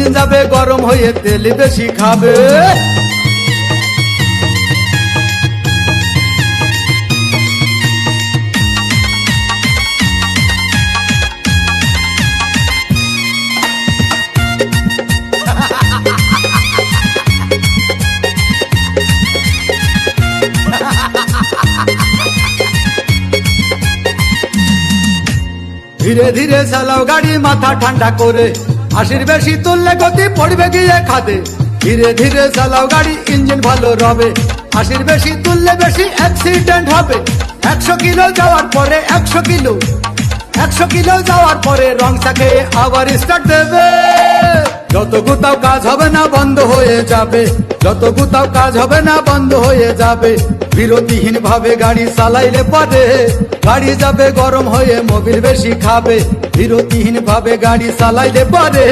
Engine যাবে গরম হয়ে তেল বেশি খাবে। ধীরে ধীরে চালাও গাড়ি মাথা ঠান্ডা করে, 80 বেশি তুললে গতি পড়বে গিয়ে খাদে। ধীরে ধীরে চালাও গাড়ি ইঞ্জিন ভালো রবে, 80 বেশি তুললে বেশি অ্যাক্সিডেন্ট হবে। 100 কিলো যাওয়ার পরে 100 কিলো যাওয়ার পরে রং চাকে আবার স্টার্ট দেবে। যত কোথাও কাজ হবে না বন্ধ হয়ে যাবে, যত কোথাও কাজ হবে না বন্ধ হয়ে যাবে। বিরতিহীন ভাবে গাড়ি চালাইলে পরে গাড়ি যাবে গরম হয়ে মোবিল বেশি খাবে। বিরতিহীন ভাবে গাড়ি চালাইলে পরে